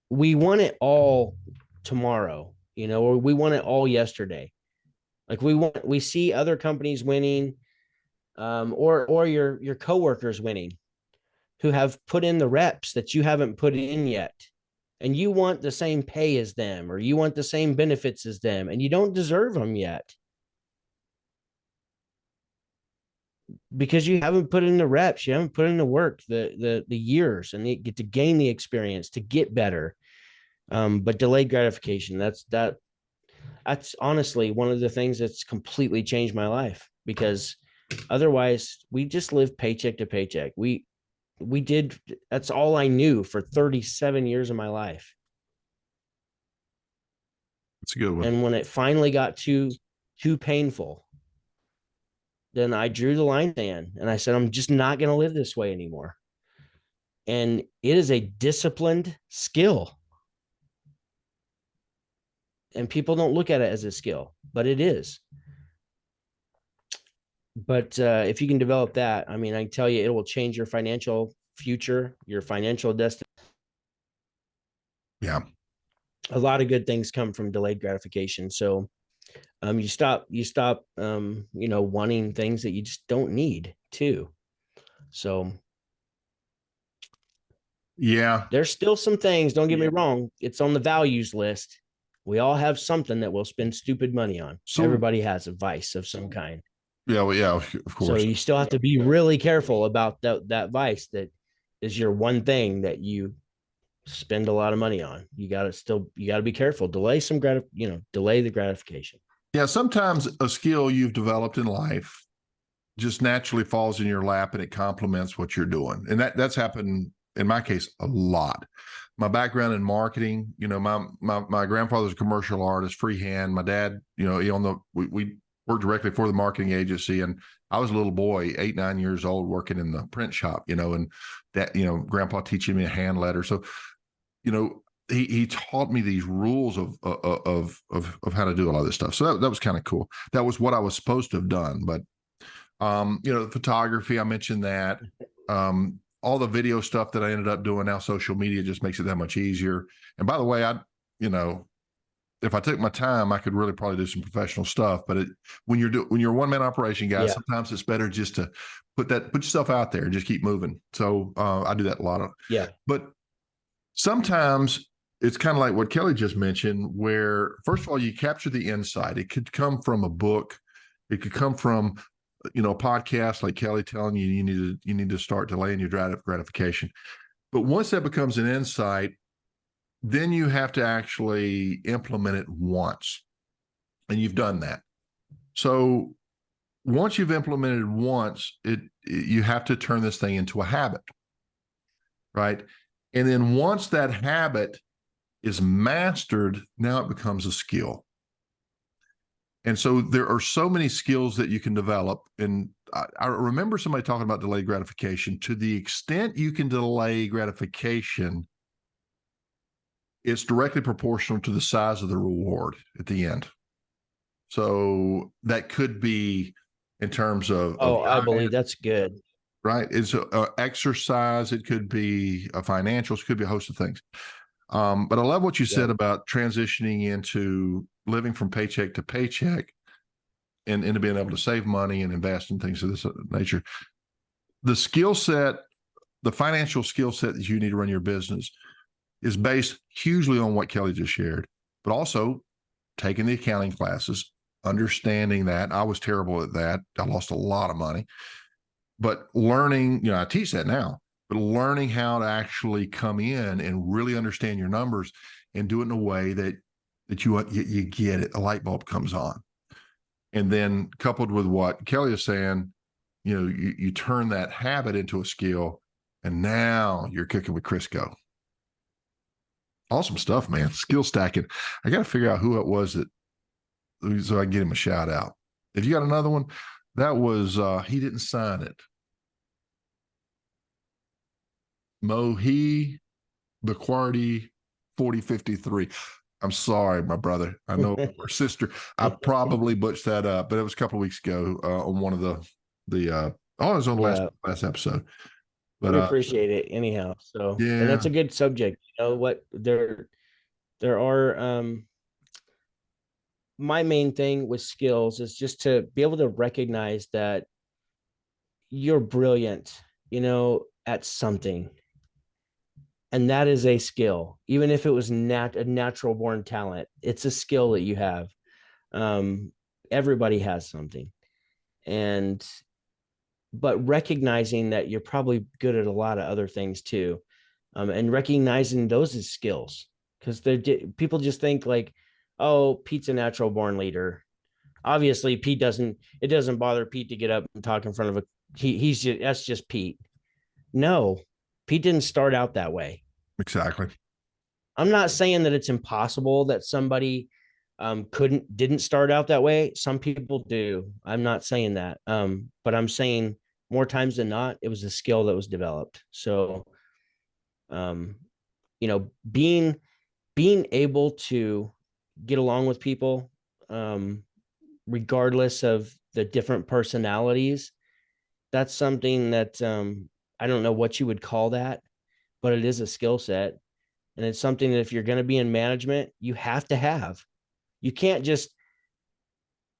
we want it all tomorrow, or we want it all yesterday. Like we see other companies winning, or your coworkers winning, who have put in the reps that you haven't put in yet, and you want the same pay as them, or you want the same benefits as them, and you don't deserve them yet because you haven't put in the reps, you haven't put in the work, the years, and you get to gain the experience to get better. But delayed gratification, that's honestly one of the things that's completely changed my life, because otherwise we just live paycheck to paycheck. we did, that's all I knew for 37 years of my life. It's a good one. And when it finally got too painful, then I drew the line in and I said, I'm just not going to live this way anymore. And it is a disciplined skill. And people don't look at it as a skill, but it is. But if you can develop that, I mean, I tell you, it will change your financial future, your financial destiny. Yeah. A lot of good things come from delayed gratification. So you stop wanting things that you just don't need too. So Yeah. there's still some things, don't get me wrong, it's on the values list. We all have something that we'll spend stupid money on. So everybody has a vice of some kind. yeah, well, yeah, of So course. you still have to be really careful about that vice that is your one thing that you spend a lot of money on. You got to be careful. Delay delay the gratification. Yeah, sometimes a skill you've developed in life just naturally falls in your lap and it complements what you're doing. And that's happened in my case a lot. My background in marketing, my grandfather's a commercial artist, freehand. My dad, we worked directly for the marketing agency, and I was a little boy, 8, 9 years old, working in the print shop, and that, grandpa teaching me a hand letter. So, he taught me these rules of how to do a lot of this stuff. So that was kind of cool. That was what I was supposed to have done. But photography, I mentioned that. All the video stuff that I ended up doing now, social media just makes it that much easier. And by the way, if I took my time, I could really probably do some professional stuff. But when you're a one-man operation, guys, sometimes it's better just to put yourself out there and just keep moving. So I do that a lot. But sometimes it's kind of like what Kelley just mentioned, where first of all, you capture the insight. It could come from a book. It could come from, a podcast like Kelley telling you, you need to start delaying your gratification. But once that becomes an insight, then you have to actually implement it once. And you've done that. So once you've implemented once, you have to turn this thing into a habit, right? And then once that habit is mastered, now it becomes a skill. And so there are so many skills that you can develop. And I remember somebody talking about delayed gratification. To the extent you can delay gratification, it's directly proportional to the size of the reward at the end. So that could be in terms of I believe that's good. Right. It's exercise. It could be financials. It could be a host of things. But I love what you said about transitioning into living from paycheck to paycheck and into being able to save money and invest in things of this nature. The skill set, the financial skill set that you need to run your business is based hugely on what Kelley just shared, but also taking the accounting classes, understanding that. I was terrible at that. I lost a lot of money. But learning, I teach that now, but learning how to actually come in and really understand your numbers and do it in a way that you get it, a light bulb comes on. And then coupled with what Kelley is saying, you turn that habit into a skill, and now you're cooking with Crisco. Awesome stuff, man. Skill stacking. I got to figure out who it was so I can get him a shout out. If you got another one, that was, he didn't sign it. Mohi Bacardi 4053. I'm sorry, my brother. I know our sister. I probably butched that up, but it was a couple of weeks ago on one of it was on the last episode. But we appreciate it anyhow. So and that's a good subject. What there are my main thing with skills is just to be able to recognize that you're brilliant, at something. And that is a skill, even if it was a natural born talent. It's a skill that you have. Everybody has something, but recognizing that you're probably good at a lot of other things too, and recognizing those as skills, because people just think like, oh, Pete's a natural born leader. Obviously, it doesn't bother Pete to get up and talk in front of that's just Pete. No, Pete didn't start out that way. Exactly. I'm not saying that it's impossible that somebody didn't start out that way. Some people do. I'm not saying that. But I'm saying more times than not, it was a skill that was developed. So, um, being able to get along with people, um, regardless of the different personalities, that's something that I don't know what you would call that, but it is a skill set. And it's something that if you're going to be in management, you have to have. You can't just,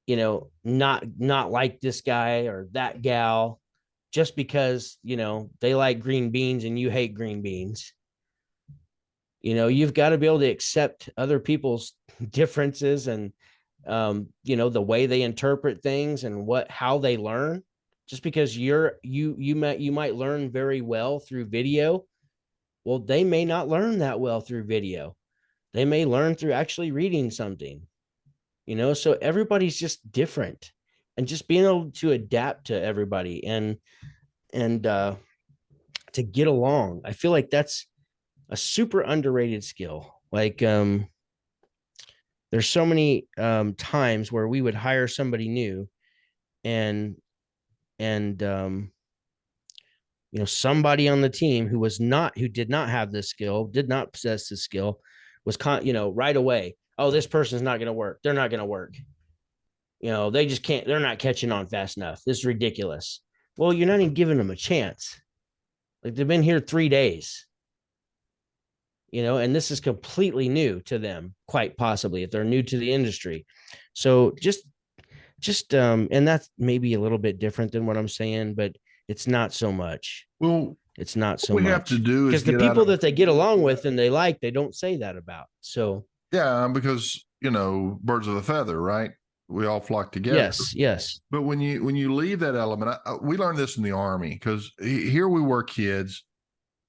not like this guy or that gal just because, they like green beans and you hate green beans. You've got to be able to accept other people's differences and the way they interpret things and how they learn. Just because you might learn very well through video, well, they may not learn that well through video. They may learn through actually reading something, so everybody's just different, and just being able to adapt to everybody and to get along. I feel like that's a super underrated skill. Like, there's so many times where we would hire somebody new, and somebody on the team who did not have this skill, did not possess this skill, was right away, oh, this person's not going to work, they're not going to work, they just can't, they're not catching on fast enough, this is ridiculous. Well, you're not even giving them a chance. Like, they've been here 3 days, and this is completely new to them, quite possibly, if they're new to the industry. So just and that's maybe a little bit different than what I'm saying, but it's not so much. Well, It's not so what we have to much do is because the get out people of, that they get along with and they like, they don't say that about. So yeah, because, birds of a feather, right? We all flock together. yes, yes, But when you leave that element, we learned this in the Army because here we were kids,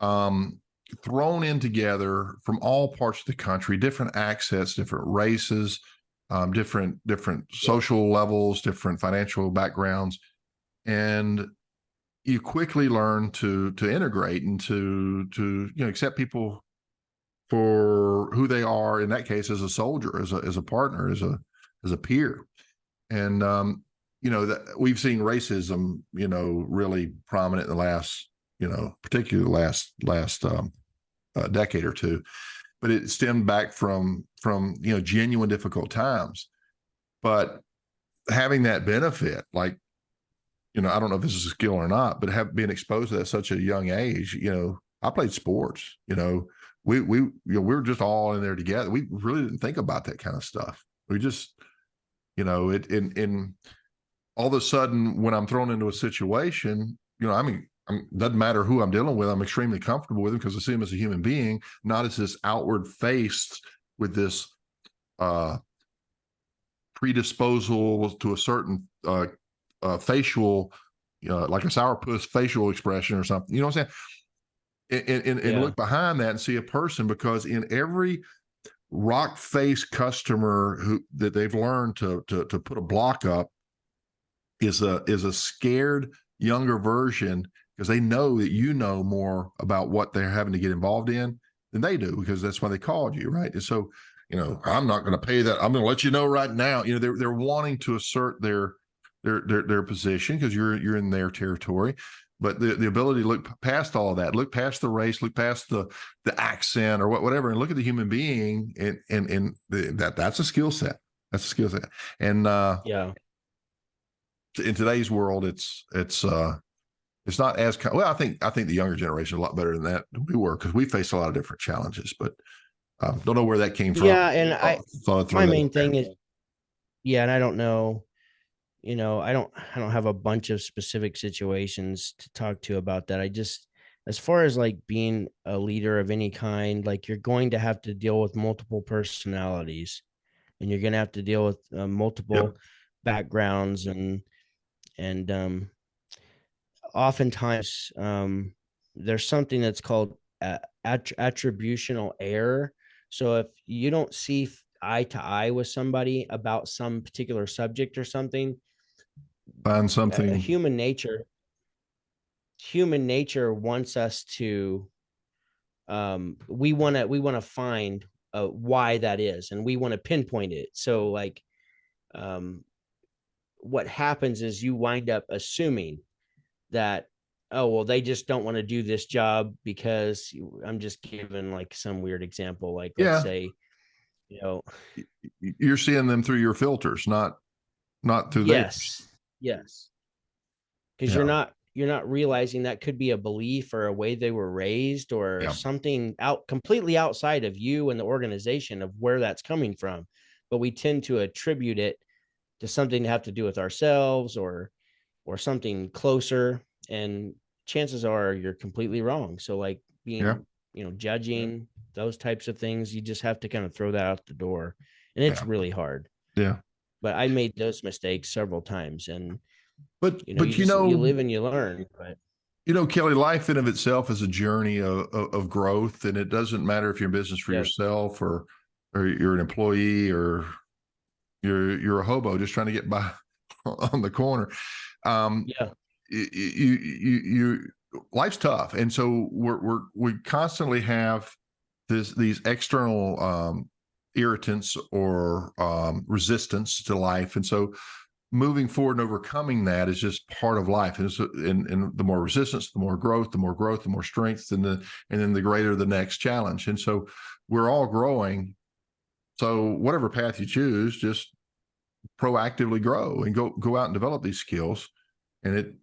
um, thrown in together from all parts of the country, different accents, different races, different yep, social levels, different financial backgrounds, and you quickly learn to integrate and to accept people for who they are. In that case, as a soldier, as a partner, as a peer, and that we've seen racism, really prominent in the last, particularly last decade or two, but it stemmed back from genuine difficult times. But having that benefit, like, I don't know if this is a skill or not, but have been exposed to that at such a young age. I played sports. We were just all in there together. We really didn't think about that kind of stuff. We just, it in all of a sudden when I'm thrown into a situation, I mean, doesn't matter who I'm dealing with. I'm extremely comfortable with him because I see him as a human being, not as this outward face with this predisposal to a certain facial, like a sourpuss facial expression or something. You know what I'm saying? And yeah, look behind that and see a person, because in every rock face customer that they've learned to put a block up is a scared younger version, because they know that more about what they're having to get involved in than they do, because that's why they called you, right? And so, I'm not going to pay that. I'm going to let you know right now. They're wanting to assert their position because you're in their territory. But the ability to look past all of that, look past the race, look past the accent or whatever, and look at the human being, and that's a skill set. That's a skill set. And yeah, in today's world, it's not as well. I think the younger generation is a lot better than that than we were, because we faced a lot of different challenges. But don't know where that came from. yeah. And Thought I'd throw my that main out there. thing is, yeah, and I don't know, I don't have a bunch of specific situations to talk to about that. I just, as far as like being a leader of any kind, like, you're going to have to deal with multiple personalities, and you're going to have to deal with Yep. multiple backgrounds, and oftentimes there's something that's called attributional error. So if you don't see eye to eye with somebody about some particular subject or something, Find something. human nature, human nature wants us to, we want to find why that is, and we want to pinpoint it. So like, um, what happens is you wind up assuming that, oh, well, they just don't want to do this job because I'm just giving like some weird example. Like, let's Yeah. say, you know, You're seeing them through your filters, not through theirs. yes, yes. Because Yeah. you're not realizing that could be a belief or a way they were raised or Yeah. something out completely outside of you and the organization of where that's coming from. But we tend to attribute it to something to have to do with ourselves or something closer. And chances are you're completely wrong. So like Yeah. being, judging those types of things, you just have to kind of throw that out the door. And it's Yeah. really hard. Yeah. But I made those mistakes several times. And But you but just you live and you learn. But Kelly, life in of itself is a journey of growth, and it doesn't matter if you're in business for yeah, yourself or you're an employee or you're a hobo just trying to get by on the corner. Um, yeah, you life's tough, and so we constantly have these external irritants or resistance to life, and so moving forward and overcoming that is just part of life. And, so, and the more resistance, the more growth, the more strength, and then the greater the next challenge. And so we're all growing. So whatever path you choose, just proactively grow and go out and develop these skills. And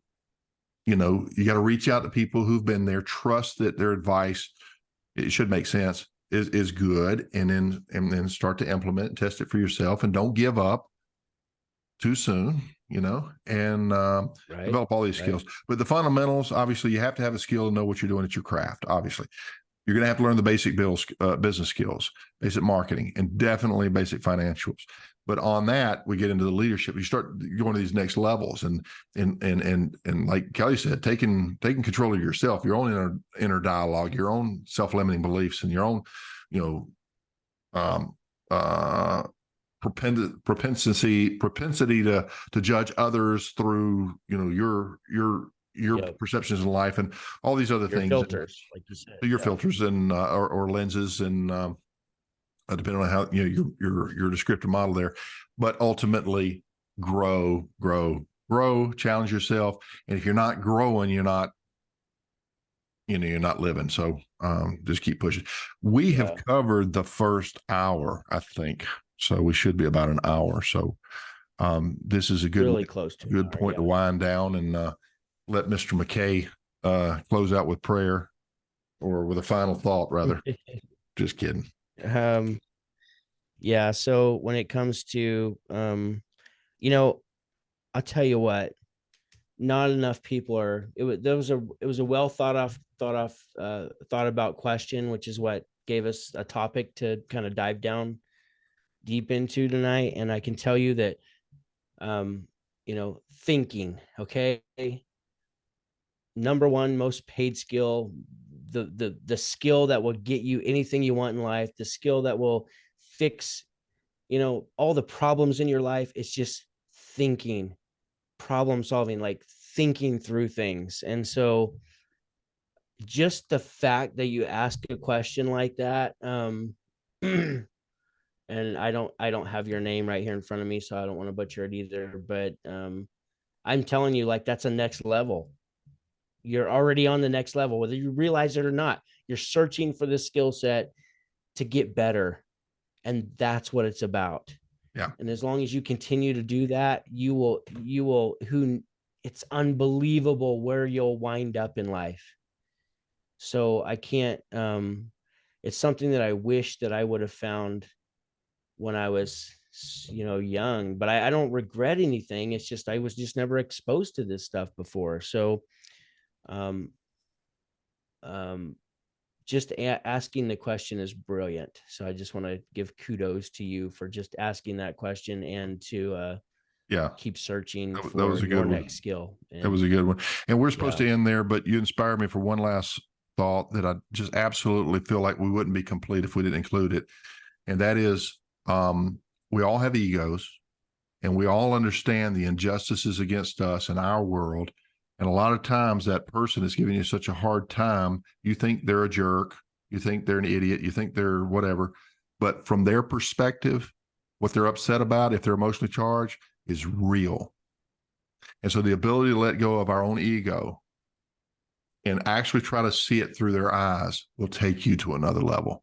you got to reach out to people who've been there, trust that their advice, it should make sense, is good, and then start to implement and test it for yourself, and don't give up too soon, and right, develop all these skills. But the fundamentals, obviously, you have to have a skill to know what you're doing at your craft. Obviously, you're going to have to learn the basic business skills, basic marketing, and definitely basic financials. But on that, we get into the leadership. You start going to these next levels, and like Kelley said, taking control of yourself, your own inner dialogue, your own self-limiting beliefs, and your own, um, uh, propensity to judge others through your yep. perceptions in life, and all these other Your things, filters, like you said, your filters and or lenses, and depending on how your descriptive model there. But ultimately, grow, challenge yourself, and if you're not growing, you're not living. So just keep pushing. We have covered the first hour, I think. So we should be about an hour. So this is a good, really close to good point to wind down, and let Mr. McKay close out with prayer, or with a final thought, rather. Just kidding. Yeah. So when it comes to, I'll tell you what, not enough people are, it was a well thought about question, which is what gave us a topic to kind of dive down deep into tonight. And I can tell you that, thinking, okay, number one most paid skill, the skill that will get you anything you want in life, the skill that will fix all the problems in your life. It's just thinking, problem solving, like thinking through things. And so just the fact that you ask a question like that, and I don't have your name right here in front of me, so I don't want to butcher it either, but I'm telling you, like, that's a next level. You're already on the next level, whether you realize it or not. You're searching for the skill set to get better, and that's what it's about. Yeah. And as long as you continue to do that, you will it's unbelievable where you'll wind up in life. So I can't, it's something that I wish that I would have found when I was, young, but I don't regret anything. It's just, I was just never exposed to this stuff before. So, um, just asking the question is brilliant. So I just want to give kudos to you for just asking that question, and to keep searching for your next skill. And that was a good one. And we're supposed to end there, but you inspired me for one last thought that I just absolutely feel like we wouldn't be complete if we didn't include it. And that is, we all have egos, and we all understand the injustices against us in our world. And a lot of times that person is giving you such a hard time. You think they're a jerk. You think they're an idiot. You think they're whatever. But from their perspective, what they're upset about, if they're emotionally charged, is real. And so the ability to let go of our own ego and actually try to see it through their eyes will take you to another level.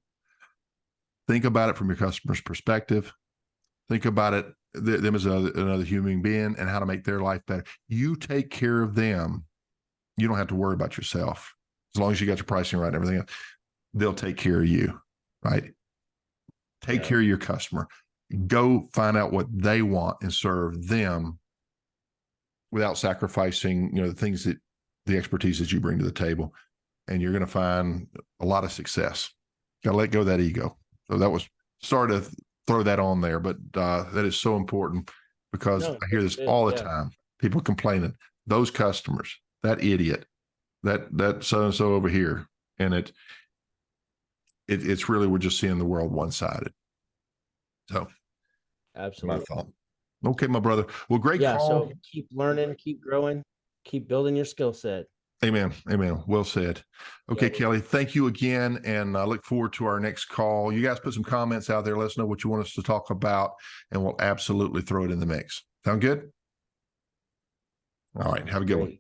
Think about it from your customer's perspective. Think about it, them as another human being and how to make their life better. You take care of them. You don't have to worry about yourself. As long as you got your pricing right and everything else, they'll take care of you, right? Take care of your customer. Go find out what they want and serve them without sacrificing, the things that the expertise that you bring to the table. And you're going to find a lot of success. Got to let go of that ego. So that was, sorry to throw that on there, but that is so important because I hear this all the time. People complaining, those customers, that idiot, that so-and-so over here. And it's really, we're just seeing the world one-sided. So absolutely. My thought. Okay, my brother. Well, great call. So keep learning, keep growing, keep building your skill set. Amen. Amen. Well said. Okay, Kelley, thank you again. And I look forward to our next call. You guys put some comments out there. Let us know what you want us to talk about, and we'll absolutely throw it in the mix. Sound good? All right. Have a good one.